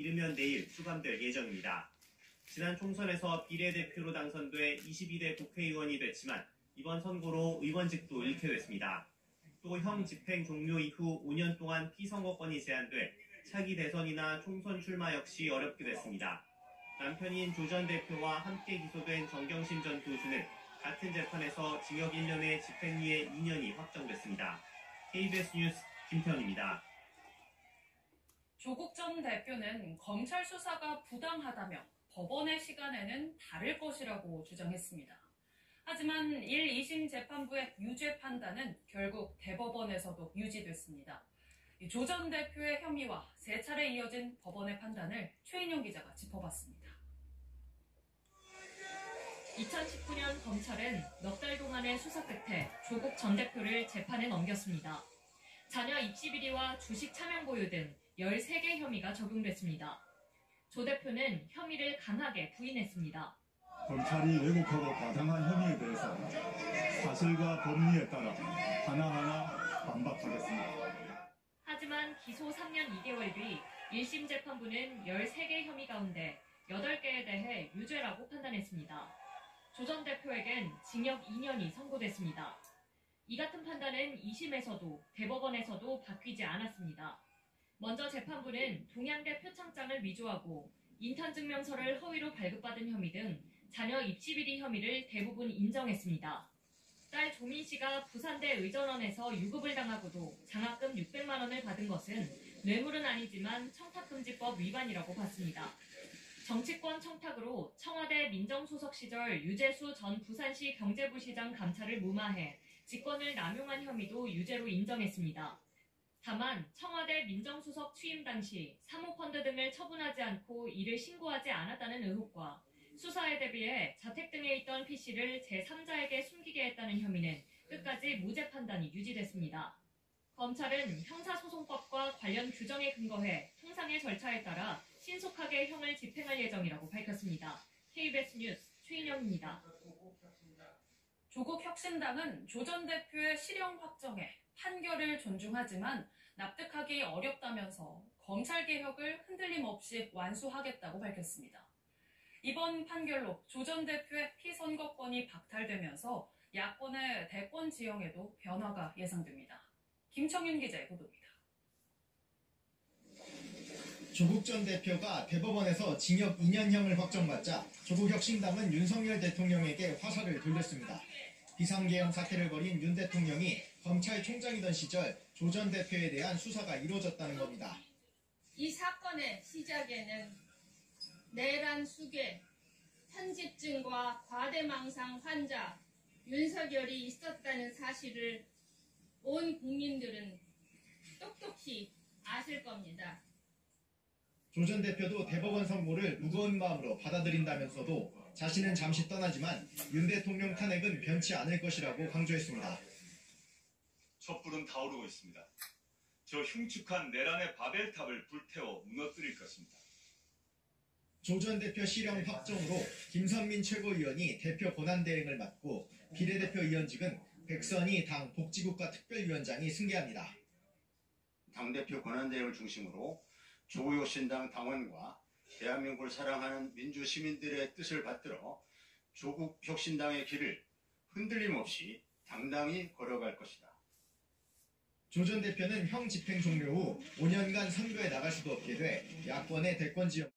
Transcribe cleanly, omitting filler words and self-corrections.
이르면 내일 수감될 예정입니다. 지난 총선에서 비례대표로 당선돼 22대 국회의원이 됐지만 이번 선거로 의원직도 잃게 됐습니다. 또 형 집행 종료 이후 5년 동안 피선거권이 제한돼 차기 대선이나 총선 출마 역시 어렵게 됐습니다. 남편인 조 전 대표와 함께 기소된 정경심 전 교수는 같은 재판에서 징역 1년에 집행유예 2년이 확정됐습니다. KBS 뉴스 김태현입니다. 조국 전 대표는 검찰 수사가 부당하다며 법원의 시간에는 다를 것이라고 주장했습니다. 하지만 1, 2심 재판부의 유죄 판단은 결국 대법원에서도 유지됐습니다. 조 전 대표의 혐의와 세 차례 이어진 법원의 판단을 최인영 기자가 짚어봤습니다. 2019년 검찰은 넉 달 동안의 수사 끝에 조국 전 대표를 재판에 넘겼습니다. 자녀 입시 비리와 주식 차명 보유 등 13개 혐의가 적용됐습니다. 조 대표는 혐의를 강하게 부인했습니다. 검찰이 왜곡하고 과장한 혐의에 대해서 사실과 법리에 따라 하나하나 반박하겠습니다. 하지만 기소 3년 2개월 뒤 1심 재판부는 13개 혐의 가운데 8개에 대해 유죄라고 판단했습니다. 조 전 대표에겐 징역 2년이 선고됐습니다. 이 같은 판단은 2심에서도 대법원에서도 바뀌지 않았습니다. 먼저 재판부는 동양대 표창장을 위조하고 인턴증명서를 허위로 발급받은 혐의 등 자녀 입시비리 혐의를 대부분 인정했습니다. 딸 조민 씨가 부산대 의전원에서 유급을 당하고도 장학금 600만 원을 받은 것은 뇌물은 아니지만 청탁금지법 위반이라고 봤습니다. 정치권 청탁으로 청와대 민정수석 시절 유재수 전 부산시 경제부시장 감찰을 무마해 직권을 남용한 혐의도 유죄로 인정했습니다. 다만 청와대 민정수석 취임 당시 사모펀드 등을 처분하지 않고 이를 신고하지 않았다는 의혹과 수사에 대비해 자택 등에 있던 PC를 제3자에게 숨기게 했다는 혐의는 끝까지 무죄 판단이 유지됐습니다. 검찰은 형사소송법과 관련 규정에 근거해 통상의 절차에 따라 신속하게 형을 집행할 예정이라고 밝혔습니다. KBS 뉴스 최인영입니다. 조국 혁신당은 조 전 대표의 실형 확정에 판결을 존중하지만 납득하기 어렵다면서 검찰개혁을 흔들림 없이 완수하겠다고 밝혔습니다. 이번 판결로 조 전 대표의 피선거권이 박탈되면서 야권의 대권 지형에도 변화가 예상됩니다. 김청윤 기자의 보도입니다. 조국 전 대표가 대법원에서 징역 2년형을 확정받자 조국 혁신당은 윤석열 대통령에게 화살을 돌렸습니다. 비상계엄 사태를 벌인 윤 대통령이 검찰총장이던 시절 조 전 대표에 대한 수사가 이루어졌다는 겁니다. 이 사건의 시작에는 내란 수괴, 편집증과 과대망상 환자 윤석열이 있었다는 사실을 온 국민들은 똑똑히 아실 겁니다. 조 전 대표도 대법원 선고를 무거운 마음으로 받아들인다면서도 자신은 잠시 떠나지만 윤 대통령 탄핵은 변치 않을 것이라고 강조했습니다. 촛불은 타오르고 있습니다. 저 흉측한 내란의 바벨탑을 불태워 무너뜨릴 것입니다. 조 전 대표 실형 확정으로 김선민 최고위원이 대표 권한대행을 맡고 비례대표 위원직은 백선희 당 복지국가 특별위원장이 승계합니다. 당대표 권한대행을 중심으로 조국 혁신당 당원과 대한민국을 사랑하는 민주 시민들의 뜻을 받들어 조국 혁신당의 길을 흔들림 없이 당당히 걸어갈 것이다. 조 전 대표는 형 집행 종료 후 5년간 선거에 나갈 수도 없게 돼 야권의 대권 지역